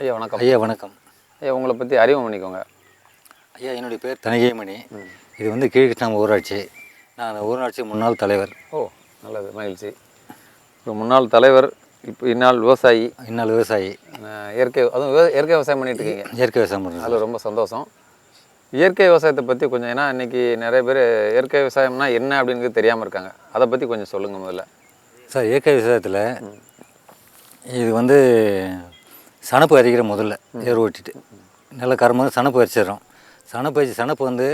ஐயா வணக்கம். ஐயா வணக்கம். ஐயா உங்களை பற்றி அறிமுகம் பண்ணிக்கோங்க. ஐயா என்னுடைய பேர் தனகேமணி. இது வந்து கீழ்கிருஷ்ணாம ஊராட்சி. நான் அந்த ஊராட்சி முன்னாள் தலைவர். ஓ நல்லது, மகிழ்ச்சி. இப்போ முன்னாள் தலைவர், இப்போ இந்நாள் விவசாயி. இந்நாள் விவசாயி. அதுவும் இயற்கை விவசாயம் பண்ணிட்டு இருக்கீங்க. இயற்கை விவசாயம் பண்ணுறேன். அதில் ரொம்ப சந்தோஷம். இயற்கை விவசாயத்தை பற்றி கொஞ்சம், ஏன்னா இன்றைக்கி நிறைய பேர் இயற்கை விவசாயம்னா என்ன அப்படிங்கிறது தெரியாமல் இருக்காங்க. அதை பற்றி கொஞ்சம் சொல்லுங்கள் முதல்ல. சார், இயற்கை விவசாயத்தில் இது வந்து சணப்பு அரிக்கிற முதல்ல ஏர் ஓட்டிட்டு நல்லா கரும்பு சணப்பு அரிச்சிடுறோம். சணப்பு வந்து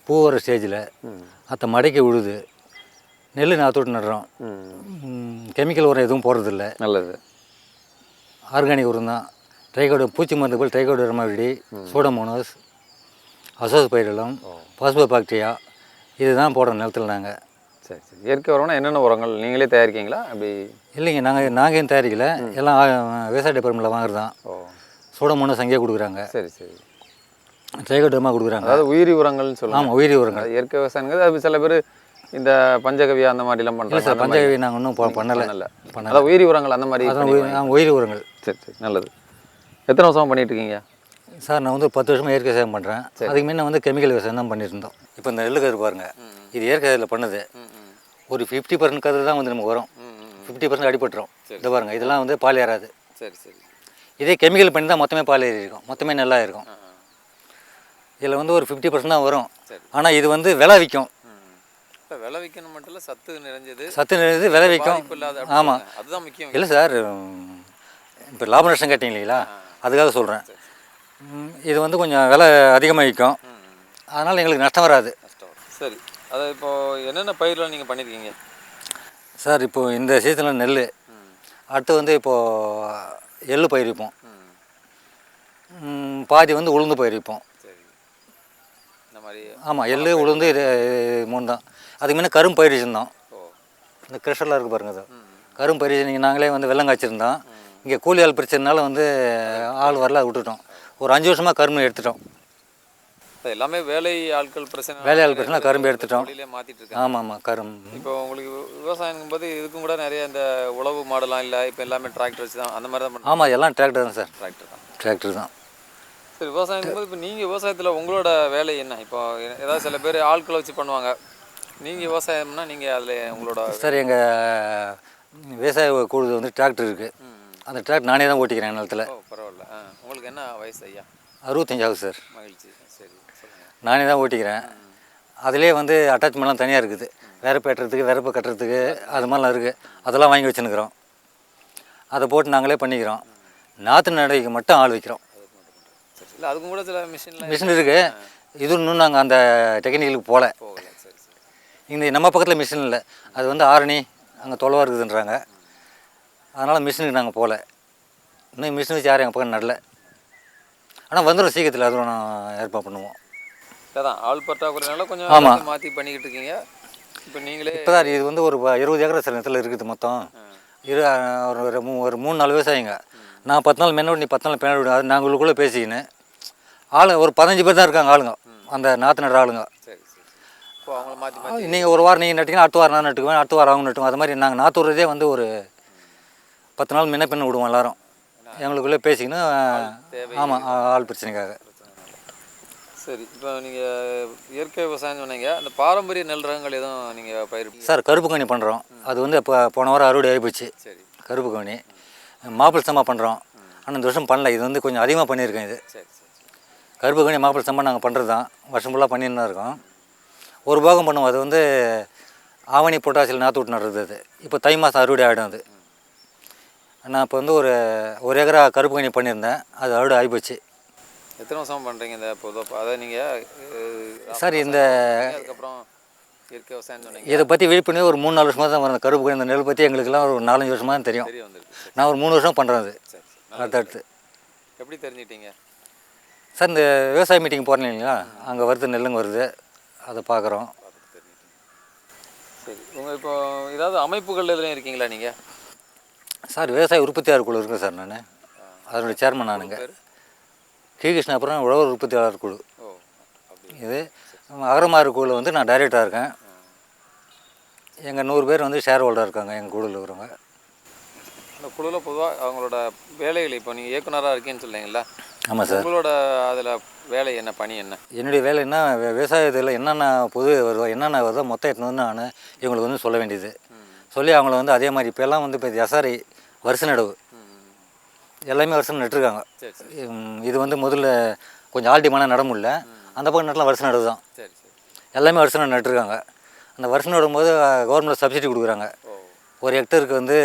பூ வர ஸ்டேஜில் அத்தை மடக்கி விழுது. நெல் நாற்று நடுறோம். கெமிக்கல் உரம் எதுவும் போடுறதில்ல. நல்லது. ஆர்கானிக் உரம் தான். ட்ரைகோடு பூச்சி மருந்து போல் ட்ரைகோடு உரமாவிடி, சூடோமோனாஸ், அசோஸ் பைரலம், பாஸ்போ பாக்டீரியா இதுதான் போடுறோம் நிலத்தில் நாங்கள். சரி சரி. இயற்கை உரம்னா என்னென்ன உரங்கள் நீங்களே தயாரிக்கீங்களா? அப்படி இல்லைங்க, நாங்கள் ஏன் தயாரிக்கல, எல்லாம் விவசாய டிபார்ட்மெண்ட்டில் வாங்குறதான். ஓ. சூடோமோனாஸ் அங்கேயே கொடுக்குறாங்க. சரி சரி. ட்ரைகோடர்மா கொடுக்குறாங்க. அதாவது உயிரி உரங்கள்னு சொல்லுவாங்க. ஆமாம், உயிரி உரங்கள். இயற்கை விவசாயங்கிறது அது சில பேர் இந்த பஞ்சகவியா அந்த மாதிரிலாம் பண்ணுறாங்க. சார், பஞ்சகவி நாங்கள் இன்னும் பண்ணலை. அதான் உயிரி உரங்கள் அந்த மாதிரி. அதான் உயிரி உரங்கள். சரி சரி, நல்லது. எத்தனை வருஷமாக பண்ணிட்டு இருக்கீங்க? சார், நான் வந்து 10 வருஷமாக இயற்கை விவசாயம் பண்ணுறேன். அதுக்கு முன்ன வந்து கெமிக்கல் விவசாயம் தான் பண்ணியிருந்தோம். இப்போ இந்த நெல்லுக்கரு பாருங்கள், இது இயற்கை இதில் பண்ணுது. ஒரு 50% கதிர் தான் வந்து நமக்கு வரும். 50% அடிபட்டுரும். இதை பாருங்கள், இதெல்லாம் வந்து பால் ஏறாது. சரி சரி. இதே கெமிக்கல் பண்ணி தான் மொத்தமே பால் ஏறி இருக்கும், மொத்தமே நல்லா இருக்கும். இதில் வந்து ஒரு 50% தான் வரும். ஆனால் இது வந்து விளைவிக்கும். விளைவிக்கணும் மட்டும் இல்லை, சத்து நிறைஞ்சது விளைவிக்கும். ஆமாம், அதுதான் முக்கியம். இல்லை சார், இப்போ லாப நஷ்டம் கேட்டீங்க இல்லைங்களா, அதுக்காக சொல்கிறேன். இது வந்து கொஞ்சம் விலை அதிகமாக விற்கும், அதனால் எங்களுக்கு நஷ்டம் வராது. சரி. அதை இப்போது என்னென்ன பயிரெலாம் நீங்கள் பண்ணியிருக்கீங்க? சார், இப்போது இந்த சீசனில் நெல், அடுத்து வந்து இப்போது எள்ளு பயிர் வைப்போம். பாதி வந்து உளுந்து பயிர் வைப்போம். இந்த மாதிரி. ஆமாம், எள்ளு உளுந்து இது 3 தான். அதுக்கு முன்னே கரும்பு பயிர் வச்சுருந்தோம். இந்த கிருஷ்ணலாம் இருக்குது பாருங்கள், அது கரும்பு பயிர். நீங்கள் நாங்களே வந்து வெள்ளம் காய்ச்சிருந்தோம். இங்கே கூலி ஆள் பிரச்சனைனால வந்து ஆள் வரல, விட்டுட்டோம். ஒரு 5 வருஷமாக கரும்பு எடுத்துட்டோம். எல்லாமே வேலை ஆட்கள் பிரச்சனை கரும்பு எடுத்துட்டோம். மாற்றிட்டு இருக்கேன். ஆமாம் ஆமாம், கரும்பு. இப்போ உங்களுக்கு விவசாயம் போது இதுக்கும் கூட நிறைய இந்த உழவு மாடெல்லாம் இல்லை, இப்போ எல்லாமே டிராக்டர் வச்சு தான் அந்த மாதிரி தான் பண்ணுறோம். ஆமாம், எல்லாம் டிராக்டர் தான் சார். டிராக்டர் தான். சரி. விவசாயம் போது இப்போ நீங்கள் விவசாயத்தில் உங்களோட வேலை என்ன? இப்போ ஏதாவது சில பேர் ஆட்களை வச்சு பண்ணுவாங்க, நீங்கள் விவசாயம்னா நீங்கள் அதில் உங்களோட. சார், எங்கள் விவசாய குழு வந்து டிராக்டர் இருக்குது. அந்த டிராக்டர் நானே தான் ஓட்டிக்கிறேன் நிலத்தில். பரவாயில்ல. உங்களுக்கு என்ன வயசு ஐயா? 65 ஆகுது சார். மகிழ்ச்சி. சரி, நானே தான் ஓட்டிக்கிறேன். அதிலே வந்து அட்டாச்மெண்ட்லாம் தனியாக இருக்குது. விறப்பு ஏற்றுறதுக்கு, விறப்பு கட்டுறதுக்கு, அது மாதிரிலாம் இருக்குது. அதெல்லாம் வாங்கி வச்சுன்னுக்குறோம். அதை போட்டு நாங்களே பண்ணிக்கிறோம். நாற்று நடவைக்கு மட்டும் ஆள் வைக்கிறோம். இல்லை, அதுக்கும் கூட சில மிஷின் இருக்குது. இது இன்னும் நாங்கள் அந்த டெக்னிக்கலுக்கு போகல. இந்த நம்ம பக்கத்தில் மிஷின் இல்லை, அது வந்து ஆரணி அங்கே தொலைவாக இருக்குதுன்றாங்க. அதனால் மிஷினுக்கு நாங்கள் போகல. இன்னும் மிஷின் வச்சு யாரும் எங்கள் பக்கம் நடல. ஆனால் வந்துடும் சீக்கிரத்தில், அது நான் ஏற்பாடு பண்ணுவோம். அதான் ஆள் பற்றாக்குறைனால கொஞ்சம் மாற்றி பண்ணிக்கிட்டு இருக்கீங்க. இப்போ நீங்களே இப்போ தான் இது வந்து ஒரு 20 ஏக்கர் சில இடத்துல இருக்குது மொத்தம். ஒரு 3-4 விவசாயிங்க. நான் 10 நாள் மென்னோடு, நீ 10 நாள் பின்னாடி விடு. அது நாங்களுக்குள்ளே பேசிக்கின்னு ஆளுங்க ஒரு 15 பேர் தான் இருக்காங்க ஆளுங்க, அந்த நாற்று நடுற ஆளுங்க. சரி சரி. இப்போ அவங்கள மாற்றி நீங்கள் ஒரு வாரம் நீங்கள் நட்டிங்கன்னா அடுத்த வாரம் நான் நட்டுக்குவேன், அடுத்த வாரம் அவங்க நட்டுக்குவோம். அது மாதிரி நாங்கள் நாற்று விடுறதே வந்து ஒரு 10 நாள் முன்ன பின்ன விடுவோம் எல்லோரும் எங்களுக்குள்ளே பேசிக்கின்னு. ஆமாம், ஆள் பிரச்சனைக்காக. சரி. இப்போ நீங்கள் இயற்கை விவசாயம் சொன்னீங்க, அந்த பாரம்பரிய நெல் ரகங்கள் எதுவும் நீங்கள் பயிர்? சார், கருப்பு கனி பண்ணுறோம். அது வந்து இப்போ போன வாரம் அறுவடை ஆகிப்போச்சு. சரி. கருப்பு கனி. மாப்பிள சம்பா பண்ணுறோம். ஆனால் இந்த வருஷம் பண்ணல. இது வந்து கொஞ்சம் அதிகமாக பண்ணியிருக்கேன். இது சரி சரி. கருப்பு கனி மாப்பிள சம்பா நாங்கள் பண்ணுறது தான், வருஷம் ஃபுல்லாக பண்ணின்னு தான் இருக்கோம். ஒரு பாகம் பண்ணுவோம். அது வந்து ஆவணி பொட்டாசியில் நாற்று விட்டு நடுறது. அது இப்போ தை மாதம் அறுவடை ஆகிடும். அது நான் இப்போ வந்து ஒரு ஏக்கரா கருப்பு கனி பண்ணியிருந்தேன், அது அறுவடை ஆகிப்போச்சு. எத்தனை வருஷம் பண்ணுறீங்க இந்த பொதுவாக? அதை நீங்கள் சார், இந்த அதுக்கப்புறம் இயற்கை விவசாயம் சொன்னீங்க, இதை பற்றி விழிப்புணர்வு ஒரு 3-4 வருஷமாக தான் வரும். கருப்பு கனி இந்த நெல் பற்றி எங்களுக்கெல்லாம் ஒரு 4-5 வருஷமாக தான் தெரியும். நான் ஒரு 3 வருஷம் பண்ணுறேன். அது அடுத்தடுத்து எப்படி தெரிஞ்சுக்கிட்டீங்க? சார், இந்த விவசாய மீட்டிங் போகிறேன் இல்லைங்களா, அங்கே வருது, நெல்லுங்க வருது, அதை பார்க்குறோம். சரி. உங்கள் இப்போ ஏதாவது அமைப்புகள் எதுலையும் இருக்கீங்களா நீங்கள்? சார், விவசாய உற்பத்தியாளர் குழு இருக்குது சார். நான் அதனுடைய சேர்மன். நானுங்க கீழ்கிருஷ்ணா, அப்புறம் உழவர் உற்பத்தியாளர் குழு. இது அகரமாறு குழு வந்து நான் டைரக்டராக இருக்கேன். எங்கள் 100 பேர் வந்து ஷேர் ஹோல்டர் இருக்காங்க எங்கள் குழுவில் இருக்கிறவங்க. இந்த குழுவில் பொதுவாக அவங்களோட வேலைகள் இப்போ நீங்கள் இயக்குனராக இருக்கீங்கன்னு சொல்லுங்களா? ஆமாம் சார். உங்களோட அதில் வேலை என்ன, பணி என்ன? என்னுடைய வேலை என்ன, விவசாயத்தில் என்னென்ன பொது வருதோ என்னென்ன வருதோ மொத்தம் எடுத்துன்னு வந்து நான் இவங்களுக்கு வந்து சொல்ல வேண்டியது. சொல்லி அவங்கள வந்து அதே மாதிரி இப்போல்லாம் வந்து இப்போ எஸ்ஆர்ஐ வருஷ நடவு எல்லாமே வருஷம் நட்டுருக்காங்க. சரி சரி இது வந்து முதல்ல கொஞ்சம் ஆல்டிமான நட முடியல, அந்த பக்கம் நட்டலாம் வருஷம் நடவு தான். சரி சரி எல்லாமே வருஷம் நட்டுருக்காங்க. அந்த வருஷம் நடும்போது கவர்மெண்ட் சப்சிடி கொடுக்குறாங்க. ஓ ஒரு ஹெக்டருக்கு வந்து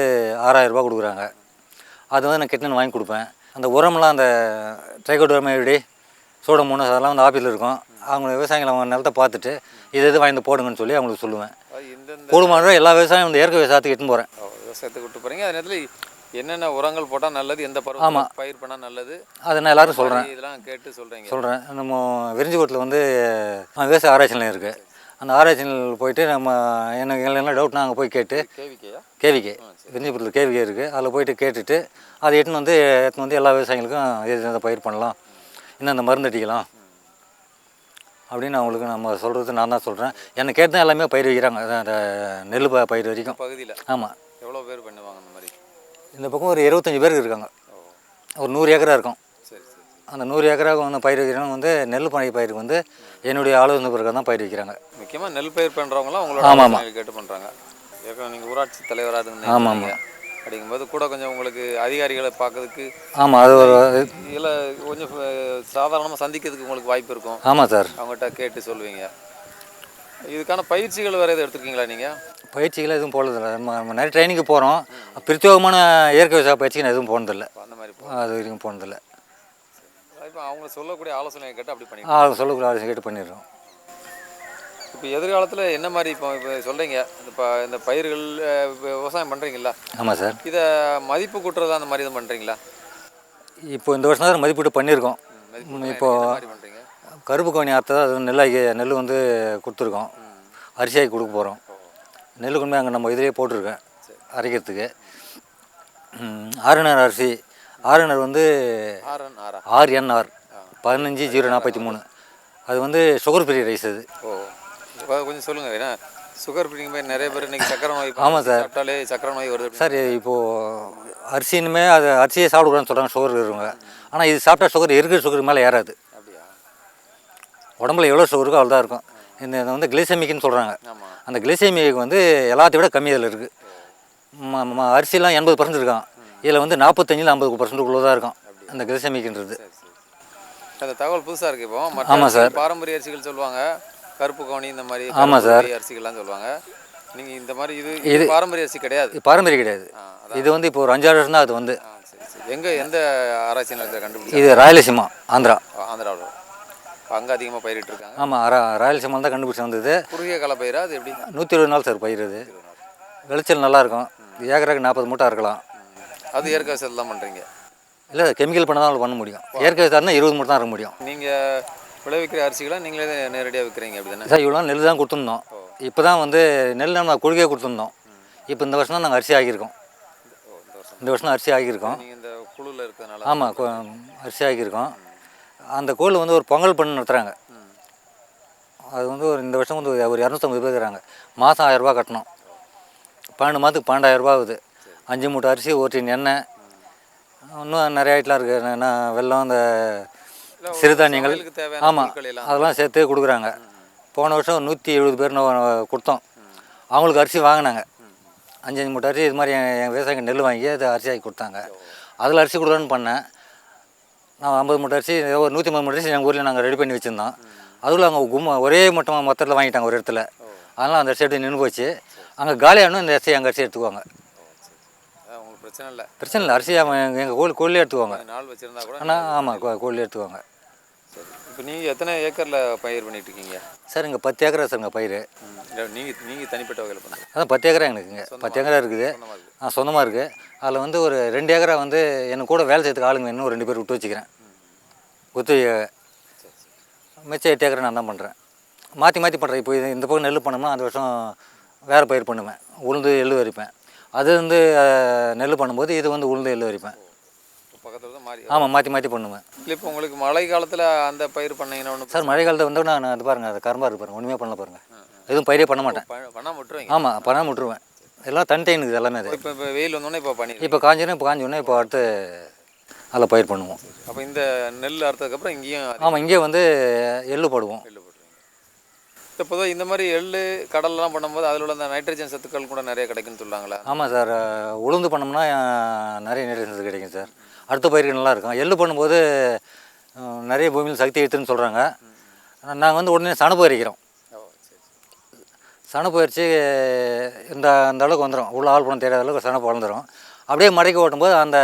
6000 ரூபா கொடுக்குறாங்க. அது வந்து நான் கிட்ட வாங்கி கொடுப்பேன். அந்த உரம்லாம் அந்த ட்ரைகோடர்மா சோடமோனஸ் அதெல்லாம் வந்து ஆஃபீஸில் இருக்கும். அவங்க விவசாயிகள் அவங்க நிலத்தை பார்த்துட்டு இது வாங்கி போடுங்கன்னு சொல்லி அவங்களுக்கு சொல்லுவேன். அது இந்தந்த கூடுமான எல்லா விவசாயம் வந்து இயற்கை விவசாயத்துக்கு எடுத்துன்னு போகிறேன். விவசாயத்துக்கு விட்டு போகிறீங்க. அதே நேரத்தில் என்னென்ன உரங்கள் போட்டால் நல்லது, எந்த ஆமாம். பயிர் பண்ணால் நல்லது, அதை நான் எல்லாரும் சொல்கிறேன். இதெல்லாம் கேட்டு சொல்கிறீங்க. சொல்கிறேன். நம்ம விரிஞ்சிபுரத்தில் வந்து விவசாய ஆராய்ச்சி நிலையம் இருக்குது. அந்த ஆராய்ச்சி நிலையில் போயிட்டு நம்ம எனக்கு என்ன டவுட்னா அங்கே போய் கேட்டு கேவிகே விரிஞ்சிபுரத்தில் கேவிகே இருக்குது, அதில் போயிட்டு கேட்டுட்டு அதை எடுத்துன்னு வந்து எல்லா விவசாயிகளுக்கும் எந்த பயிர் பண்ணலாம், இன்னும் மருந்து அடிக்கலாம் அப்படின்னு அவங்களுக்கு நம்ம சொல்கிறது நான் தான் சொல்கிறேன். என்னை கேட்டு தான் எல்லாமே பயிர் வைக்கிறாங்க. அந்த நெல் பயிர் வரைக்கும் பகுதியில். ஆமாம். எவ்வளோ பேர் பண்ணுவாங்க அந்த மாதிரி? இந்த பக்கம் ஒரு 25 பேருக்கு இருக்காங்க. ஒரு 100 ஏக்கரா இருக்கும். சரி சரி. அந்த 100 ஏக்கராவுக்கு வந்து பயிர் வைக்கிறவங்க வந்து நெல் பயிருக்கு வந்து என்னுடைய ஆலோசனை பிறகு தான் பயிர் வைக்கிறாங்க. முக்கியமாக நெல் பயிர் பண்ணுறவங்களாம் உங்களோட கேட்டு பண்ணுறாங்க. ஏற்கனவே நீங்கள் ஊராட்சி தலைவராக இருந்தீங்க. ஆமாம். அப்படிங்கும்போது கூட கொஞ்சம் உங்களுக்கு அதிகாரிகளை பார்க்கறதுக்கு. ஆமாம். அது ஒரு இதில் கொஞ்சம் சாதாரணமாக சந்திக்கிறதுக்கு உங்களுக்கு வாய்ப்பு இருக்கும். ஆமாம் சார். அவங்ககிட்ட கேட்டு சொல்லுவீங்க. இதுக்கான பயிற்சிகள் வேறு எதுவும் எடுத்துருக்கீங்களா நீங்கள்? பயிற்சிகள் எதுவும் போனதில்லை. நம்ம நிறைய ட்ரைனிங்கு போகிறோம். பிரத்யேகமான இயற்கை விவசாய பயிற்சிக்கு நான் எதுவும் போனதில்லை. அந்த மாதிரி அது வரைக்கும் போனதில்லை. இப்போ அவங்க சொல்லக்கூடிய ஆலோசனை கேட்டு அப்படி பண்ணி சொல்லக்கூடிய ஆலோசனை கேட்டு பண்ணிடுறோம். இப்போ எதிர்காலத்தில் என்ன மாதிரி இப்போ சொல்கிறீங்க, இந்த பயிர்கள் விவசாயம் பண்ணுறீங்களா? ஆமாம் சார். இதை மதிப்பு கூட்டுறதா அந்த மாதிரி எதுவும் பண்ணுறீங்களா? இப்போ இந்த வருஷம் தான் மதிப்பீடு பண்ணியிருக்கோம். இப்போது பண்ணுறீங்க கருப்பு கவனி அறுத்தா அது நெல் வந்து கொடுத்துருக்கோம். அரிசியாகி கொடுக்க போகிறோம். நெல் கொண்டு போய் அங்கே நம்ம இதிலே போட்டிருக்கேன் அரைக்கிறதுக்கு. ஆர்என்ஆர் அரிசி. ஆர்என்ஆர் வந்து RNR 15043. அது வந்து சுகர் ஃப்ரீ ரைஸ். அது கொஞ்சம் சொல்லுங்கள். ஏன்னா சுகர் ஃப்ரீ போய் நிறைய பேர் இன்றைக்கி சக்கரை நோய். ஆமாம் சார். சாப்பிட்டாலே சக்கரை நோய் வருது சார். இப்போது அரிசினுமே அது அரிசியே சாப்பிடக்கூடாதுன்னு சொல்கிறாங்க சுகர் இருக்கிறவங்க. ஆனால் இது சாப்பிட்டா சுகர் இருக்கிற சுகர் மேலே ஏறாது. அப்படியா? உடம்புல எவ்வளோ சுகர் இருக்கோ அவ்வளோதான் இருக்கும். இந்த வந்து கிளைசெமிக்னு சொல்கிறாங்க. அந்த கிளைசெமிக் வந்து எல்லாத்தையும் விட கம்மி இதில் இருக்குது. அரிசிலாம் 80% இருக்கான். இதில் வந்து 45-50% தான் இருக்கும் அந்த கிளைசெமிக்ன்றது. அந்த தகவல் புதுசாக இருக்குது. இப்போ ஆமாம் சார். பாரம்பரிய அரிசிகள் சொல்லுவாங்க, கருப்பு கவுனி இந்த மாதிரி. ஆமாம் சார். அரிசிகள்லாம் சொல்லுவாங்க. நீங்கள் இந்த மாதிரி இது பாரம்பரிய அரிசி கிடையாது. பாரம்பரியம் கிடையாது. இது வந்து இப்போ ஒரு 5-6 வருஷம் தான் அது வந்து. எந்த ஆராய்ச்சி நிலையத்தை கண்டுபிடிச்சி? இது ராயலசீமா, ஆந்திராவில் அங்கே அதிகமாக பயிரிட்டுருக்காங்க. ஆமாம். ராயலசீமா தான் கண்டுபிடிச்சி வந்தது. குறுகிய கால பயிரா அது எப்படி? 120 நாள் சார் பயிர். அது விளைச்சல் நல்லாயிருக்கும். ஏக்கராக்கு 40 மூட்டை இருக்கலாம். அது இயற்கை விவசாயத்தில் தான் பண்ணுறீங்க? இல்லை, கெமிக்கல் பண்ண தான் பண்ண முடியும். இயற்கை விவசாயம் 20 மூட்டை தான் இருக்க முடியும். நீங்கள் விளைவிக்கிற அரிசிகளை நீங்களே நேரடியாக விற்கிறீங்க அப்படி தானே? சார், இவ்வளோ நெல் தான் கொடுத்துருந்தோம். இப்போ தான் வந்து நெல் நம்ம கொள்கையாக கொடுத்துருந்தோம். இப்போ இந்த வருஷம் தான் நாங்கள் அரிசி ஆகியிருக்கோம். இந்த வருஷம் அரிசி ஆகியிருக்கோம். நீங்கள் இந்த குழுவில் இருக்கிறதுனால? ஆமாம், அரிசி ஆகியிருக்கோம். அந்த கோவில் வந்து ஒரு பொங்கல் பண்ணி நடத்துகிறாங்க. அது வந்து இந்த வருஷம் வந்து ஒரு 250 பேர் இருக்கிறாங்க. மாதம் 1000 ரூபா கட்டணும். 12 மாதத்துக்கு 12,000 ரூபா ஆகுது. 5 மூட்டை அரிசி, 1 டின் எண்ணெய், இன்னும் நிறைய ஐட்டெலாம் இருக்குது. வெல்லம், இந்த சிறுதானியங்கள். ஆமாம், அதெல்லாம் சேர்த்து கொடுக்குறாங்க. போன வருஷம் 170 பேர் கொடுத்தோம். அவங்களுக்கு அரிசி வாங்கினாங்க. 5 மூட்டை அரிசி இது மாதிரி என் விவசாயிங்க நெல் வாங்கி அதை அரிசி ஆக்கி கொடுத்தாங்க. அதில் அரிசி கொடுக்கலான்னு பண்ணேன். நான் 50 மூட்டை அரிசி, ஒரு 150 மூட்டை அரிசி எங்கள் ஊரில் நாங்கள் ரெடி பண்ணி வச்சுருந்தோம். அதுவும் அவங்க ஒரே மொத்தத்தில் வாங்கிட்டாங்க ஒரு இடத்துல. அதனால் அந்த அரிசி எடுத்து நின்று போச்சு. அங்கே காலியாகணும் இந்த அரிசி எங்கள் அரிசி எடுத்துக்குவாங்க. பிரச்சனை இல்லை. அரிசி எங்கள் கோழிலே எடுத்துக்குவாங்க. நாள் வச்சுருந்தா கூட. ஆனால் ஆமாம், கோழிலே எடுத்துக்குவாங்க. இப்போ நீங்கள் எத்தனை ஏக்கரில் பயிர் பண்ணிட்டு இருக்கீங்க சார்? இங்கே 10 ஏக்கரா சார். எங்கள் பயிர் நீங்கள் தனிப்பட்ட வகையில் பண்ணுறீங்க? அதான் 10 ஏக்கரா எனக்குங்க. 10 ஏக்கரா இருக்குது. சொந்தமாக இருக்குது. அதில் வந்து ஒரு 2 ஏக்கரா வந்து எனக்கு கூட வேலை செய்யறதுக்கு ஆளுங்க இன்னும் 2 பேர் விட்டு வச்சுக்கிறேன். மிச்சம் 8 ஏக்கரை நான் தான் பண்ணுறேன். மாற்றி பண்ணுறேன். இப்போ இந்த பக்கம் நெல் பண்ணோம்னா அந்த வருஷம் வேறு பயிர் பண்ணுவேன். உளுந்து எள்ளு வரிப்பேன். அது வந்து நெல் பண்ணும்போது இது வந்து உளுந்து எள்ளு வரிப்பேன். பக்கத்தில் தான் மாறி. ஆமாம், மாற்றி பண்ணுவேன். இல்லை, இப்போ உங்களுக்கு மழை காலத்தில் அந்த பயிர் பண்ணீங்கன்னா ஒன்று சார். மழை காலத்தில் வந்து அது பாருங்கள், அது கரும்பாக இருக்கு பாருங்கள். ஒன்றுமே பண்ணல பாருங்கள். எதுவும் பயிரே பண்ண மாட்டேன். பண்ணாமல் விட்டுருவேன். ஆமாம், பண்ணாமல் விட்டுருவேன். எல்லாம் தனித்தனி இருக்குது எல்லாமே அது. இப்போ வெயில் வந்தோடனே இப்போ பண்ணி இப்போ காஞ்சோன்னே இப்போ அடுத்து அதில் பயிர் பண்ணுவோம். அப்போ இந்த நெல் அறுத்ததுக்கப்புறம் இங்கேயும் ஆமாம், இங்கே வந்து எள்ளு போடுவோம். நெல் போட்டுருவீங்க. இப்போ பொதுவாக இந்த மாதிரி எள்ளு கடல்லாம் பண்ணும்போது அதில் உள்ள அந்த நைட்ரஜன் சத்துக்கள் கூட நிறைய கிடைக்குன்னு சொல்லுவாங்களா? ஆமாம் சார், உளுந்து பண்ணோம்னா நிறைய நைட்ரஜன் கிடைக்கும் சார். அடுத்த பயிருக்கு நல்லா இருக்கும். எள்ளு பண்ணும்போது நிறைய பூமியில் சக்தி எடுத்துன்னு சொல்கிறாங்க. நாங்கள் வந்து உடனே சணப்பு அரிக்கிறோம். சணப்பு அரிச்சு இந்த அளவுக்கு வந்துடும், உள்ள ஆள் பணம் தெரியாத அளவுக்கு சணப்பு வளர்ந்துடும். அப்படியே மடக்கி ஓட்டும்போது அந்த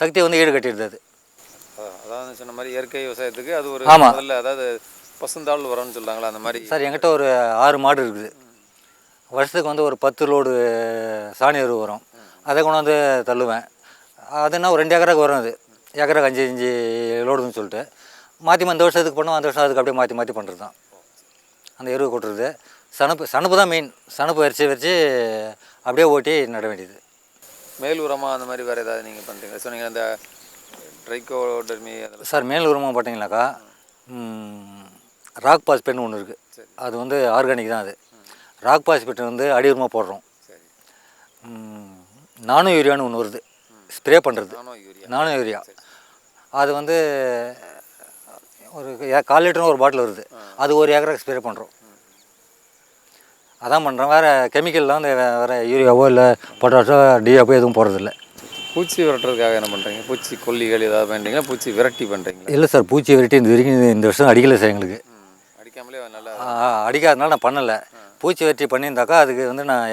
சக்தியை வந்து ஈடு கட்டிடுது அது. அதாவது சொன்ன மாதிரி இயற்கை விவசாயத்துக்கு அது ஒரு ஆமாம். முதல்ல அதாவது பசுந்தாள் உரம்னு சொல்கிறாங்களா அந்த மாதிரி. சார் என்கிட்ட ஒரு 6 மாடு இருக்குது. வருஷத்துக்கு வந்து ஒரு 10 லோடு சாணி எரு வரும். அதை கொண்டாந்து தள்ளுவேன். அதுனா ஒரு 2 ஏக்கராக்கு வரும். அது ஏக்கராக்கு 5 லோடுன்னு சொல்லிட்டு மாற்றி இந்த வருஷத்துக்கு பண்ணுவோம், அந்த வருஷம் அதுக்கு அப்படியே மாற்றி பண்ணுறது தான். அந்த எருவை கொட்டுறது சணப்பு தான் மெயின். சணப்பு வரிச்சு அப்படியே ஓட்டி நட வேண்டியது. மேல் உரமாக அந்த மாதிரி வேறு ஏதாவது நீங்கள் பண்ணுறீங்க? ஸோ நீங்கள் அந்த ட்ரைகோடர்மி அதில் சார் மேல் உரமாக பார்த்தீங்கன்னாக்கா ராக் பாஸ்பேட்னு ஒன்று இருக்குது. அது வந்து ஆர்கானிக் தான். அது ராக் பாஸ்பேட் வந்து அடி உரமாக போடுறோம். சரி. நானோ யூரியான்னு ஒன்று வருது, ஸ்ப்ரே பண்ணுறது. நானோ யூரியா அது வந்து ஒரு 1/4 லிட்டர்னு ஒரு பாட்டில் வருது. அது ஒரு ஏக்கருக்கு ஸ்ப்ரே பண்ணுறோம். அதான் பண்ணுறோம். வேறு கெமிக்கல்லாம் வந்து வேறு யூரியாவோ இல்லை பொட்டாஷோ டிஏப்போ எதுவும் போடுறதில்ல. பூச்சி விரட்டுறதுக்காக என்ன பண்ணுறீங்க? பூச்சி கொல்லிகள் ஏதாவது பண்ணுறீங்களா? பூச்சி விரட்டி பண்ணுறீங்களா? இல்லை சார், பூச்சி விரட்டி இந்த வரைக்கும் இந்த வருஷம் அடிக்கலை சார் எங்களுக்கு. அடிக்காமலே நல்லா அடிக்காதனால நான் பண்ணலை. பூச்சி விரட்டி பண்ணியிருந்தாக்கா அதுக்கு வந்து நான்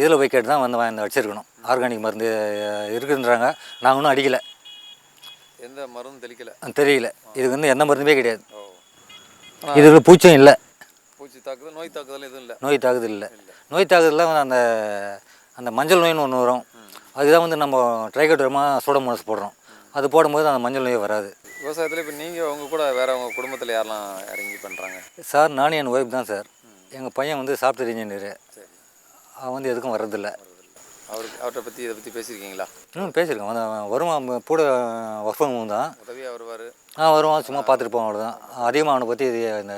இதில் போய் கேட்டு தான் வந்து வச்சுருக்கணும். ஆர்கானிக் மருந்து இருக்குன்றாங்க, நாங்கள் ஒன்றும் அடிக்கலை. எந்த மருந்து தெரியல. இதுக்கு வந்து எந்த மருந்துமே கிடையாது. இதில் பூச்சியும் இல்லை. பூச்சி தாக்குதல் நோய் தாக்குதல் எதுவும் இல்லை. நோய் தாக்குதலில் வந்து அந்த மஞ்சள் நோயின்னு ஒன்று வரும். அதுதான் வந்து நம்ம ட்ரைகோடர்மா சூடோமோனாஸ் போடுறோம். அது போடும்போது அந்த மஞ்சள் நோய் வராது. விவசாயத்தில் இப்போ நீங்கள் உங்கள் கூட வேறு உங்கள் குடும்பத்தில் யாரெல்லாம் இறங்கி பண்ணுறாங்க? சார் நானும் என் ஒய்ஃப் தான் சார். எங்கள் பையன் வந்து சாஃப்ட்வேர் இன்ஜினியரு. அவன் வந்து எதுக்கும் வர்றதில்லை. அவர்கிட்ட பற்றி இதை பற்றி பேசியிருக்கீங்களா? பேசியிருக்கேன். வருவான் கூட ஒர்க் ஃப்ரம் ஹோம் தான். உதவியாக வருவார்? வருவான், சும்மா பார்த்துட்டு போவான், அவ்வளோதான். அதிகமாக அவனை பற்றி இந்த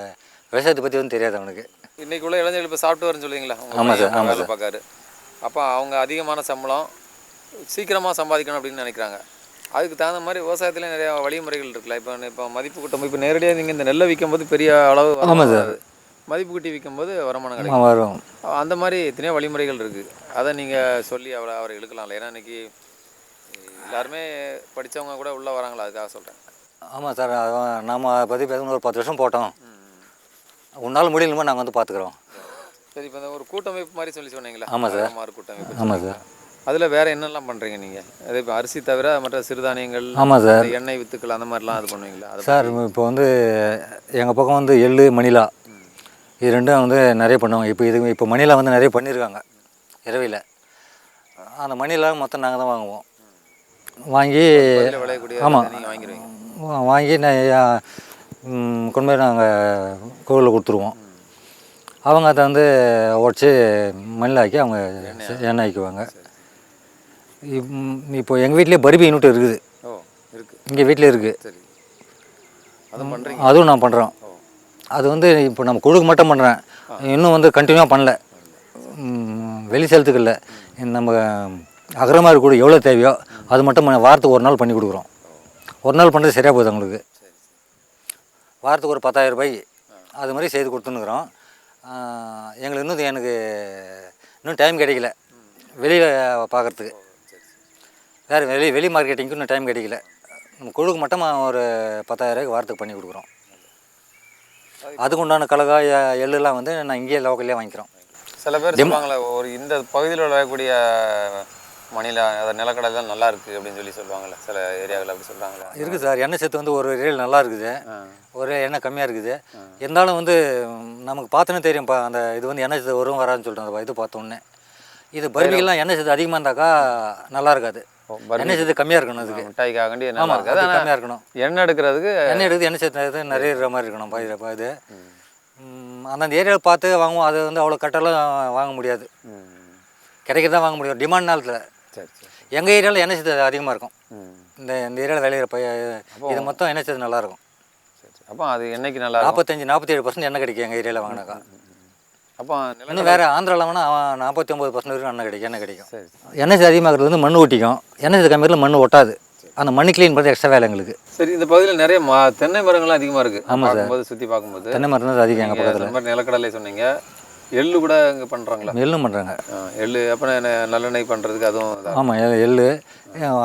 விவசாயத்தை பற்றி வந்து தெரியாது அவனுக்கு. இன்றைக்கி உள்ள இளைஞர்கள் இப்போ சாஃப்ட்வேர்னு சொல்லுவீங்களா? ஆமாம் சார், ஆமாம் சார். பார்க்காரு. அப்போ அவங்க அதிகமான சம்பளம் சீக்கிரமாக சம்பாதிக்கணும் அப்படின்னு நினைக்கிறாங்க. அதுக்கு தகுந்த மாதிரி விவசாயத்தில் நிறையா வழிமுறைகள் இருக்குல்ல. இப்போ மதிப்பு கூட்டம் இப்போ நேரடியாக நீங்கள் இந்த நெல்லை விற்கும் போது பெரிய அளவு. ஆமாம் சார். மதிப்பு கூட்டி விற்கும்போது வருமானம் கிடைக்கும். வரும். அந்த மாதிரி எத்தனையோ வழிமுறைகள் இருக்குது. அதை நீங்கள் சொல்லி அவரை இழுக்கலாம்ல. ஏன்னா இன்றைக்கி எல்லாருமே படித்தவங்க கூட உள்ளே வராங்களா, அதுக்காக சொல்கிறேன். ஆமாம் சார், நம்ம அதை பற்றி பேசணும். ஒரு 10 வருஷம் போட்டோம். உன்னால் முடியலமா நாங்கள் வந்து பார்த்துக்குறோம். சரி, இப்போ ஒரு கூட்டமைப்பு மாதிரி சொன்னீங்களா? ஆமாம் சார். கூட்டமைப்பு. ஆமாம் சார். அதில் வேறு என்னெல்லாம் பண்ணுறீங்க நீங்கள்? அதே இப்போ அரிசி தவிர மற்ற சிறுதானியங்கள், ஆமாம் சார், எண்ணெய் வித்துக்கள் அந்த மாதிரிலாம் அது பண்ணுவீங்களா? சார் இப்போ வந்து எங்கள் பக்கம் வந்து எள்ளு மணிலா இது ரெண்டும் வந்து நிறைய பண்ணுவாங்க. இப்போ மணிலா வந்து நிறைய பண்ணியிருக்காங்க இரவையில். அந்த மணிலா மொத்தம் நாங்கள் தான் வாங்குவோம். வாங்கி ஆமாம் வாங்கி கொண்டு போய் நாங்கள் கோவிலில் கொடுத்துருவோம். அவங்க அதை வந்து உடச்சி மணிலாக்கி அவங்க எண்ணெய் ஆக்கிக்குவாங்க. இப்போ எங்கள் வீட்லேயே பருப்பி யூனிட் இருக்குது. இங்கே வீட்டில் இருக்குது. அதுவும் நான் பண்ணுறோம். அது வந்து இப்போ நம்ம குழுக்கு மட்டும் பண்ணுறேன். இன்னும் வந்து கண்டினியூவாக பண்ணல, வெளி செலுத்துக்கு இல்லை. நம்ம அகரமாக கூட எவ்வளோ தேவையோ அது மட்டும் வாரத்துக்கு 1 நாள் பண்ணி கொடுக்குறோம். 1 நாள் பண்ணுறது சரியாக போகுது அவங்களுக்கு. வாரத்துக்கு ஒரு 10,000 ரூபாய்க்கு அது மாதிரி செய்து கொடுத்துன்னுக்குறோம். எனக்கு இன்னும் டைம் கிடைக்கல வெளியில் பார்க்குறதுக்கு. வேறு வெளி மார்க்கெட்டிங்க்கு இன்னும் டைம் கிடைக்கல. நம்ம குழுக்கு மட்டும் ஒரு 10,000 ரூபாய்க்கு வாரத்துக்கு பண்ணி கொடுக்குறோம். அதுக்கு உண்டான கலகாய் எள்ளுலாம் வந்து நான் இங்கேயே லோக்கல்லே வாங்கிக்கிறோம். சில பேர் சொல்லுவாங்களே, ஒரு இந்த பகுதியில் விளையக்கூடிய மணிலா நிலக்கடலாம் நல்லா இருக்குது அப்படின்னு சொல்லுவாங்கள்ல, சில ஏரியாவில் அப்படி சொல்கிறாங்களா? இருக்குது சார். எண்ணெய் சத்து வந்து ஒரு ஏரியாவில் நல்லா இருக்குது, ஒரு எண்ணெய் கம்மியாக இருக்குது. இருந்தாலும் வந்து நமக்கு பார்த்தோன்னே தெரியும்ப்பா அந்த இது வந்து எண்ணெய் சத்து வரும் வராதுன்னு சொல்லிட்டு அந்த இது பார்த்தோன்னே. இது பருவிகள்லாம் எண்ணெய் சத்து அதிகமாக இருந்தாக்கா நல்லா இருக்காது. எண்ணெய் சத்து கம்மியாக இருக்கணும். அதுக்கு மிட்டாய்க்காக ஆமாம் கம்மியாக இருக்கணும். எண்ணெய் எடுக்கிறது எண்ணெய் சத்து நிறைய இருக்கிற மாதிரி இருக்கணும். இது அந்தந்த ஏரியாவில் பார்த்து வாங்குவோம். அது வந்து அவ்வளோ கட்டெல்லாம் வாங்க முடியாது, கிடைக்கிறதான் வாங்க முடியும் டிமாண்ட் நாளத்தில். எங்கள் ஏரியாவில் எண்ணெய் சத்து அதிகமாக இருக்கும். இந்த ஏரியாவில் விளையிற இது மொத்தம் எண்ணெய் சத்து நல்லாயிருக்கும். அப்போ அது எண்ணெய்க்கு நல்லா 45-47% எண்ணெய் கிடைக்கும் எங்கள் ஏரியாவில் வாங்கினாக்கா. அப்போ இன்னும் வேறு ஆந்திராவில் வேணால் 49% வரைக்கும் எண்ணெய் கிடைக்கும். சரி. எண்ணெய் அதிகமாகிறது வந்து மண் ஒட்டிக்கும், எண்ணெய் கம்மியில் மண் ஒட்டாது. அந்த மண் க்ளீன் பண்ணுறது எக்ஸ்ட்ரா வேலை எங்களுக்கு. சரி, இந்த பகுதியில் நிறைய தென்னை மரங்கள்லாம் அதிகமாக இருக்குது. ஆமாம் சார். பார்க்கும்போது சுற்றி பார்க்கும்போது தென்னை மரம் தான் அதிகம் எங்கள் பக்கத்தில். இந்த மாதிரி நிலக்கடலை சொன்னீங்க, எள்ளு கூட இங்கே பண்ணுறாங்களா? எள்ளும் பண்ணுறாங்க. எள்ளு அப்புறம் நல்லெண்ணெய் பண்ணுறதுக்கு அதுவும். ஆமாம், எள்ளு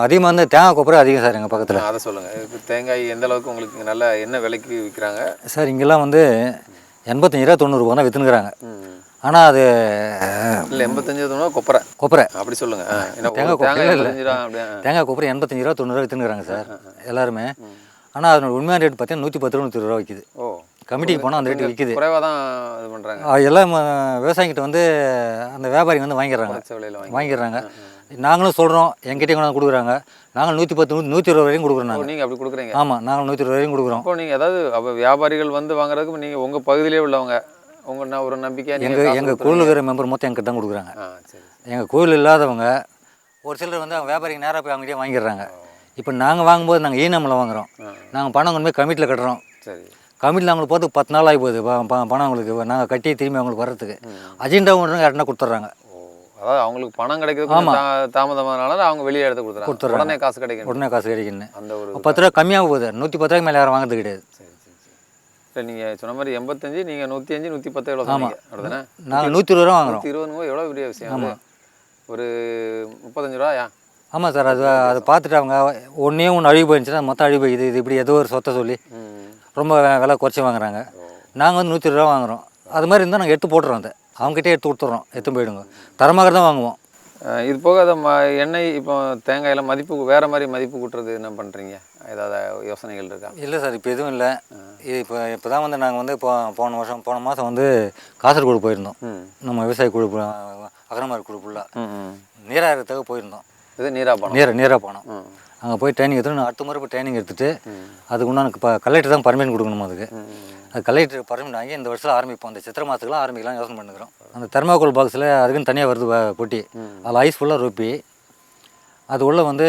அதிகமாக வந்து தேங்காய் கொப்பரை அதிகம் சார் எங்கள் பக்கத்தில். அதை சொல்லுங்கள். இப்போ தேங்காய் எந்த அளவுக்கு உங்களுக்கு நல்லா என்ன விலைக்கு விற்கிறாங்க சார்? இங்கெல்லாம் வந்து 85 ரூபா 90 ரூபா தான் விற்றுனுக்குறாங்க. ஆனால் அது இல்லை 85 கொப்பரை அப்படி சொல்லுங்கள். தேங்காய் கொப்பரை இல்லை, தேங்காய் கொப்பரை 85 ரூபா 90 ரூபா விற்றுனுக்குறாங்க சார் எல்லாருமே. ஆனால் அதனோட உண்மையான ரேட் பார்த்தீங்கன்னா 110 ரூபா 120 ரூபா விற்கிது. கமிட்டிக்கு போனால் அந்த ரேட்டு விற்கிது. குறைவாக தான் இது பண்ணுறாங்க. எல்லாம் விவசாயிகிட்ட வந்து அந்த வியாபாரிங்க வந்து வாங்கிடுறாங்க. நாங்களும் சொல்கிறோம், எங்கிட்டே கொண்டாந்து கொடுக்குறாங்க. நாங்கள் 110 120 வரையும் கொடுக்குறோம். நீங்கள் அப்படி கொடுக்குறீங்க? ஆமாம், நாங்கள் 120 வரையும் கொடுக்குறோம். இப்போ நீங்கள் அதாவது அப்போ வியாபாரிகள் வந்து வாங்குறதுக்கு நீங்கள் உங்கள் பகுதியிலே உள்ளவங்க உங்கள் ஒரு நம்பிக்கை எங்கள் கோயில் இருக்கிற மெம்பர் மொத்தம் எங்கிட்ட தான் கொடுக்குறாங்க. எங்கள் கோயில் இல்லாதவங்க ஒரு சிலர் வந்து அவங்க வியாபாரிங்க நேராக போய் அவங்ககிட்டே வாங்கிடுறாங்க. இப்போ நாங்கள் வாங்கும்போது நாங்கள் ஈனமில் வாங்குகிறோம். நாங்கள் பணம் கொண்டு போய் கமிட்டியில் கட்டுறோம். சரி. கமிட்டியில் அவங்களுக்கு போகிறதுக்கு 10 நாள் ஆகி போகுது. பணம் அவங்களுக்கு நாங்கள் கட்டி திரும்பி அவங்களுக்கு வர்றதுக்கு அஜெண்டா ஒன்று யாருன்னா கொடுத்துட்றாங்க. அதாவது அவங்களுக்கு பணம் கிடைக்கிறது தாமதமானால அவங்க வெளியே எடுத்து கொடுத்துறாங்க. உடனே காசு கிடைக்குன்னு அந்த ஒரு 10 ரூபா கம்மியாக போகுது. 110 ரூபாய்க்கு மேலே யாரும் வாங்குறது கிடையாது. இல்லை நீங்கள் சொன்ன மாதிரி 85, நீங்கள் 105 110 எவ்வளோ சொன்னீங்க? அப்படிதானே? நாங்கள் 120 ரூபா வாங்குறோம். 120 எவ்வளோ பெரிய விஷயம். ஒரு 35 ரூபாயா? ஆமாம் சார். அதை பார்த்துட்டு அவங்க ஒன்றே ஒன்று அழிவு போயிருந்துச்சுன்னா மொத்தம் அழிவு போயிடுது. இது இப்படி ஏதோ ஒரு சொத்தை சொல்லி ரொம்ப விலை குறைச்சி வாங்குறாங்க. நாங்கள் வந்து 120 ரூபா வாங்குகிறோம். அது மாதிரி இருந்தால் நாங்கள் எடுத்து போட்டுறோம். அதை அவங்ககிட்டே எடுத்து கொடுத்துட்றோம். எடுத்து போயிடுங்க. தரமாக தான் வாங்குவோம். இது போக அதை எண்ணெய் இப்போ தேங்காயில் மதிப்பு வேறு மாதிரி மதிப்பு கூட்டுறது என்ன பண்ணுறீங்க? ஏதாவது யோசனைகள் இருக்கா? இல்லை சார், இப்போ எதுவும் இல்லை. இது இப்போ தான் வந்து நாங்கள் வந்து போன மாதம் வந்து காசர்கோடு போயிருந்தோம். நம்ம விவசாய குழு அகரமாரி குழு ஃபுல்லாக நீராயிரத்துக்கு போயிருந்தோம். இது நீராக போனோம். அங்கே போய் ட்ரைனிங் எடுத்துகிட்டு அடுத்த முறை போய் ட்ரைனிங் எடுத்துகிட்டு அதுக்கு உண்டான இப்போ கலெக்டர் தான் பர்மிஷன் கொடுக்கணும். அதுக்கு அது கலெக்டர் பர்மிஷன் வாங்கி இந்த வருஷம் ஆரம்பிப்போம். அந்த சித்திரை மாதத்துக்குலாம் ஆரம்பிக்கலாம் யோசனை பண்ணுறோம். அந்த தெர்மாக்கோல் பாக்ஸில் அதுக்குன்னு தனியாக வருது பொட்டி. அதில் ஐஸ் ஃபுல்லாக ரொப்பி அது உள்ளே வந்து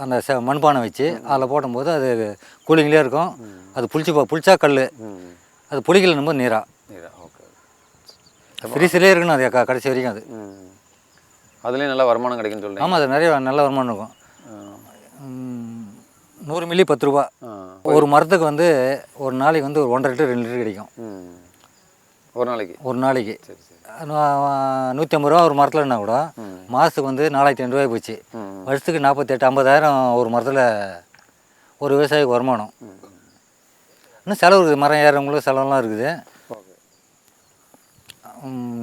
அந்த மண்பானை வச்சு அதில் போடும்போது அது கூலிங்லேயே இருக்கும். அது புளிச்சா கல், அது புளிக்கலன்னும் போது நீரா ஃப்ரீஸ்லேயே இருக்கணும். அது கடைசி வரைக்கும் அது அதுலேயும் நல்ல வருமானம் கிடைக்குன்னு சொல்லுங்கள். ஆமாம், அது நிறைய நல்ல வருமானம் இருக்கும். 100 மில்லி 10 ரூபா. ஒரு மரத்துக்கு வந்து ஒரு நாளைக்கு வந்து ஒரு 1.5 லிட்டர் 2 லிட்டர் கிடைக்கும். ஒரு நாளைக்கு 150 ரூபா ஒரு மரத்துலன்னா கூட மாதத்துக்கு வந்து 4500 ரூபாய் போச்சு. வருஷத்துக்கு 48 50,000 ஒரு மரத்தில் ஒரு விவசாயிக்கு வருமானம். இன்னும் செலவு இருக்குது. மரம் ஏறவங்களுக்கு செலவெல்லாம் இருக்குது.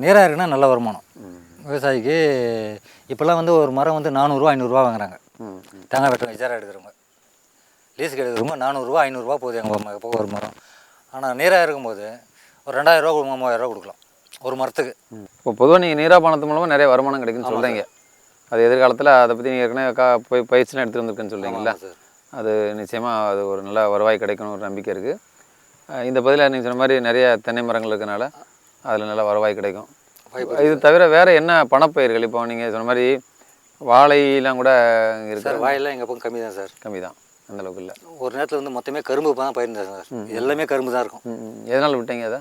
நேராக இருக்குன்னா நல்ல வருமானம் விவசாயிக்கு. இப்போல்லாம் வந்து ஒரு மரம் வந்து 400 500 வாங்குறாங்க. தேங்காய் வெட்டுறவங்க இஜாரா எடுக்கிறவங்க லீஸுக்கு எடுக்கிறவங்க 400 500 போகுது எங்கள் போக ஒரு மரம். ஆனால் நீராக இருக்கும்போது ஒரு 2000 ரூபா 3000 ரூபா கொடுக்கலாம் ஒரு மரத்துக்கு. இப்போ பொதுவாக நீங்கள் நீரா பானத்து மூலமாக நிறைய வருமானம் கிடைக்குன்னு சொல்கிறீங்க. அது எதிர்காலத்தில் அதை பற்றி நீங்கள் ஏற்கனவே போய் பயிற்சிலாம் எடுத்துகிட்டு வந்துருக்குன்னு சொல்கிறீங்களா? அது நிச்சயமாக அது ஒரு நல்ல வருவாய் கிடைக்கணும் ஒரு நம்பிக்கை இருக்குது. இந்த பகுதியில் நீங்கள் சொன்ன மாதிரி நிறைய தென்னை மரங்கள் இருக்கனால அதில் நல்ல வருவாய் கிடைக்கும். இது தவிர வேறு என்ன பணப்பயிர்கள்? இப்போ நீங்கள் சொன்ன மாதிரி வாழையெல்லாம் கூட இருக்குது. சார் வாழையெல்லாம் எங்கள் பக்கம் கம்மி தான் சார். கம்மி தான், அந்தளவுக்கு இல்லை. ஒரு நேரத்தில் வந்து மொத்தமே கரும்பு தான் பயிர்ந்தேன் சார். எல்லாமே கரும்பு தான் இருக்கும். எதனால் விட்டீங்க அதை?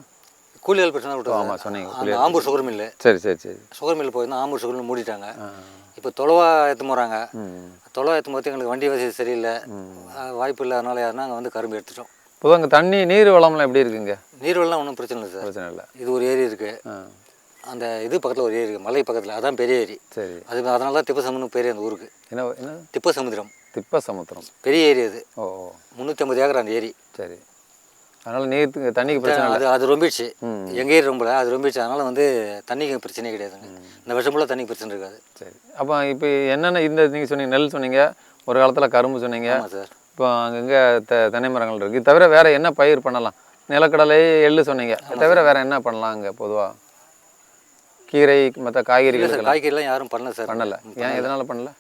கூலியால் பிரச்சனை விட்டோம். ஆமாம் சொன்னீங்க. Ambur sugar mill. சரி. சுகர் மில்லு போயிருந்தோம். ஆம்பூர் சுகர் மில் மூடிட்டாங்க. இப்போ தொலைவா எடுத்து போகிறாங்க. தொலைவா எடுத்து போது எங்களுக்கு வண்டி வசதி சரியில்லை, வாய்ப்பு இல்லாதனால யாருன்னா அங்கே வந்து கரும்பு எடுத்துட்டோம். பொதுவாக அங்கே நீர் வளம்லாம் எப்படி இருக்குங்க? நீர் வளம்லாம் ஒன்றும் பிரச்சனை இல்லை சார். பிரச்சனை இல்லை. இது ஒரு ஏரி இருக்குது. அந்த இது பக்கத்தில் ஒரு ஏரி இருக்குது, மலை பக்கத்தில். அதான் பெரிய ஏரி. சரி. அது அதனால தான் திப்பசமுத்திரம் பேர் அந்த ஊருக்கு. என்ன திப்பசமுத்திரம் பெரிய ஏரி. அது 350 ஏக்கர் அந்த ஏரி. சரி. அதனால் நீர் தண்ணிக்கு பிரச்சனை இல்லை. அது ரொம்பிடுச்சு. எங்கள் ஏரி ரொம்பல அது ரொம்பிடுச்சு. அதனால் வந்து தண்ணிக்கு பிரச்சனையே கிடையாதுங்க. இந்த வருஷம் ஃபுல்லாக தண்ணிக்கு பிரச்சனை இருக்காது. சரி. அப்போ இப்போ என்னென்ன இந்த நீங்கள் சொன்னீங்க நெல் சொன்னீங்க, ஒரு காலத்தில் கரும்பு சொன்னீங்க. ஆமாம் சார். இப்போ அங்கங்கே தென்னை மரங்கள் இருக்குது. இது தவிர வேறு என்ன பயிர் பண்ணலாம்? நிலக்கடலை எள்ளு சொன்னீங்க. இது தவிர வேறு என்ன பண்ணலாம் அங்கே பொதுவாக? கீரை மற்ற காய்கறிலாம் யாரும் பண்ணல சார். பண்ணலை. ஏன் எதனால் பண்ணல?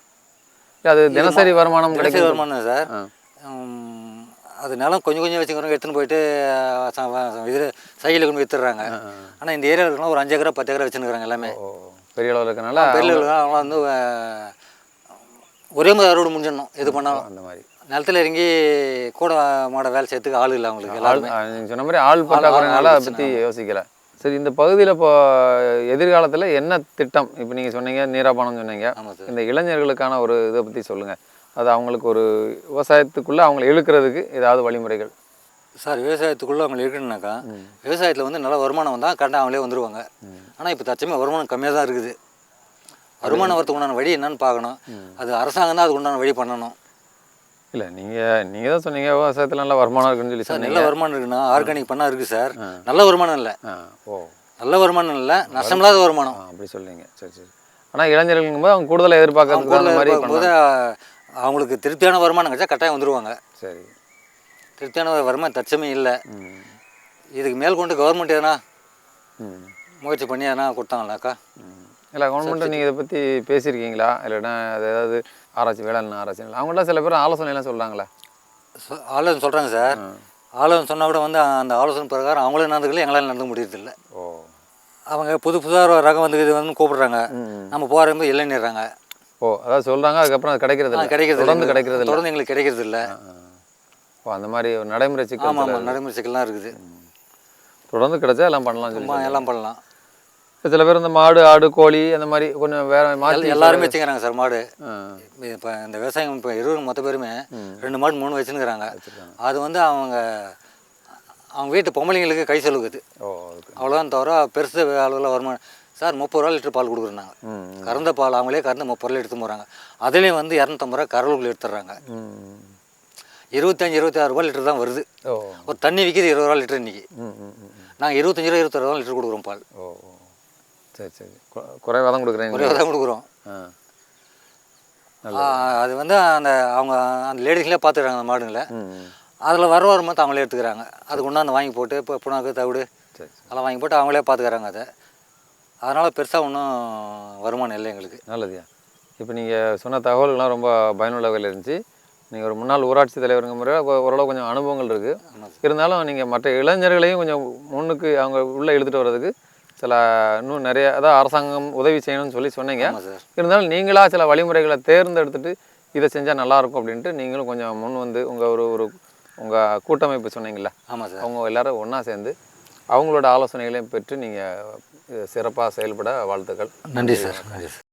அது தினசரி வருமானம் கிடைக்கிற வருமானம் சார். அது நிலம் கொஞ்சம் வச்சுக்கிறவங்க எடுத்துன்னு போயிட்டு இது சைக்கிள் கொண்டு வித்துடுறாங்க. ஆனால் இந்த ஏரியாவில் இருக்கலாம் ஒரு 5 ஏக்கரா 10 ஏக்கரா வச்சுருக்காங்க. எல்லாமே பெரிய அளவில் இருக்கனால பெரிய அளவில் அவங்களாம் வந்து ஒரே மாதிரி அறுவடை முடிஞ்சிடணும் எது பண்ணாலும். அந்த மாதிரி நிலத்தில் இறங்கி கூட மாட வேலை செய்யறதுக்கு ஆள் இல்லை அவங்களுக்கு. நீங்கள் சொன்ன மாதிரி ஆள் பற்றாக்குறைனால அதை பற்றி யோசிக்கலை. சரி, இந்த பகுதியில் இப்போ எதிர்காலத்தில் என்ன திட்டம்? இப்போ நீங்கள் சொன்னீங்க நீராபானம் சொன்னீங்க. ஆமாம் சார். இந்த இளைஞர்களுக்கான ஒரு இதை பற்றி சொல்லுங்கள். அது அவங்களுக்கு ஒரு விவசாயத்துக்குள்ளே அவங்கள இழுக்கிறதுக்கு ஏதாவது வழிமுறைகள்? சார், விவசாயத்துக்குள்ளே அவங்க இருக்கணுன்னாக்கா, விவசாயத்தில் வந்து நல்ல வருமானம் வந்தால் கரெக்டாக அவங்களே வந்துடுவாங்க. ஆனால் இப்போ தற்சமயம் வருமானம் கம்மியாக தான் இருக்குது. வருமானம் வரத்துக்கு உண்டான வழி என்னன்னு பார்க்கணும். அது அரசாங்கம் தான் அதுக்கு உண்டான வழி பண்ணணும். இல்லை, நீங்கள் தான் சொன்னீங்க விவசாயத்தில் நல்ல வருமானம் இருக்குன்னு சொல்லி சார், சொன்னீங்க. நல்ல வருமானம் இருக்குன்னா ஆர்கானிக் பண்ணால் இருக்குது சார். நல்ல வருமானம் இல்லை. ஓ, நல்ல வருமானம் இல்லை, நஷ்டமில்லாத வருமானம். அப்படி சொல்றீங்க. சரி சரி. ஆனால் இளைஞர்களுங்கும்போது அவங்க கூடுதலாக எதிர்பார்க்கறது அந்த மாதிரி போது அவங்களுக்கு திருப்தியான வருமானம் கிடைச்சா கட்டாயம் வந்துடுவாங்க. சரி. திருப்தியான வருமானம் தற்சமயம் இல்லை. இதுக்கு மேல் கொண்டு கவர்மெண்ட் எதனா முயற்சி பண்ணி எதனா கொடுத்தாங்கனாக்கா. இல்லை, கவர்மெண்ட்டை நீங்கள் இதை பற்றி பேசியிருக்கீங்களா? இல்லைன்னா அது ஏதாவது ஆராய்ச்சி, வேளாண் ஆராய்ச்சி அவங்கள்ட்ட சில பேர் ஆலோசனைலாம் சொல்கிறாங்களா? ஆலோசனை சொல்கிறாங்க சார். ஆலோசனை சொன்னால் கூட வந்து அந்த ஆலோசனை பிரகாரம் அவங்களும் நடந்துக்கல, எங்களால் நடந்து முடியறதில்லை. ஓ, அவங்க புதுசாக ரகம் வந்து இது வந்து கூப்பிடுறாங்க, நம்ம போகிறப்ப இல்லைன்னுறாங்க. ஓ, அதாவது சொல்கிறாங்க, அதுக்கப்புறம் அது கிடைக்கிறது தொடர்ந்து கிடைக்கிறது தொடர்ந்து எங்களுக்கு கிடைக்கிறது இல்லை. ஓ, அந்த மாதிரி ஒரு நடைமுறை சிக்கல். ஆமாம், நடைமுறை சிக்கல்லாம் இருக்குது. தொடர்ந்து கிடைச்சா எல்லாம் பண்ணலாம் சொல்லி எல்லாம் பண்ணலாம். சில பேர் இந்த மாடு, ஆடு, கோழி அந்த மாதிரி கொஞ்சம் வேற மாற்றி எல்லாருமே வச்சுக்கிறாங்க சார் மாடு. இப்போ இந்த விவசாயம் இப்போ மொத்த பேருமே 2 மாடு 3 வச்சுருக்கிறாங்க. அது வந்து அவங்க வீட்டு பொம்பளைங்களுக்கு கை செலவுக்குது. அவ்வளோதான் தவிர பெருசு அளவில் வருமானம். சார் 30 ரூபா லிட்டர் பால் கொடுக்குறாங்க. கறந்த பால் அவங்களே கறந்து 30 ரூபா எடுத்து போகிறாங்க. அதுலேயும் வந்து 250 ரூபா கறவுகள் எடுத்துடுறாங்க. 25-26 ரூபா லிட்டர் தான் வருது. ஒரு தண்ணி விற்கிது 20 ரூபா லிட்டர் இன்றைக்கி. நாங்கள் 25 ரூபா 26 ரூபா லிட்டர் கொடுக்குறோம் பால். சரி சரி. குறைவாக தான் கொடுக்குறேன். குறைவாக தான் கொடுக்குறோம். அது வந்து அவங்க அந்த லேடிஸ்லேயே பார்த்துக்கிறாங்க அந்த மாடுங்களை. அதில் வர வருமானத்தை அவங்களே எடுத்துக்கிறாங்க. அதுக்கு கொண்டாந்து வாங்கி போட்டு இப்போ புண்ணாக்கு தவிடு அதெல்லாம் வாங்கி போட்டு அவங்களே பார்த்துக்கிறாங்க அதை. அதனால் பெருசாக ஒன்றும் வருமானம் இல்லை எங்களுக்கு. நல்லதுயா. இப்போ நீங்கள் சொன்ன தகவல்கள்லாம் ரொம்ப பயனுள்ள வகையில் இருந்துச்சு. நீங்கள் ஒரு முன்னாள் ஊராட்சி தலைவருங்க முறையில் ஓரளவு கொஞ்சம் அனுபவங்கள் இருக்குது. இருந்தாலும் நீங்கள் மற்ற இளைஞர்களையும் கொஞ்சம் முன்னுக்கு அவங்க உள்ளே இழுத்துட்டு வர்றதுக்கு சில இன்னும் நிறைய அதாவது அரசாங்கம் உதவி செய்யணும்னு சொல்லி சொன்னீங்க. இருந்தாலும் நீங்களாக சில வழிமுறைகளை தேர்ந்தெடுத்துட்டு இதை செஞ்சால் நல்லாயிருக்கும் அப்படின்ட்டு நீங்களும் கொஞ்சம் முன் வந்து உங்கள் கூட்டமைப்பு சொன்னீங்களா? ஆமாம் சார். அவங்க எல்லோரும் ஒன்றா சேர்ந்து அவங்களோட ஆலோசனைகளையும் பெற்று நீங்கள் சிறப்பாக செயல்பட வாழ்த்துக்கள். நன்றி சார். நன்றி சார்.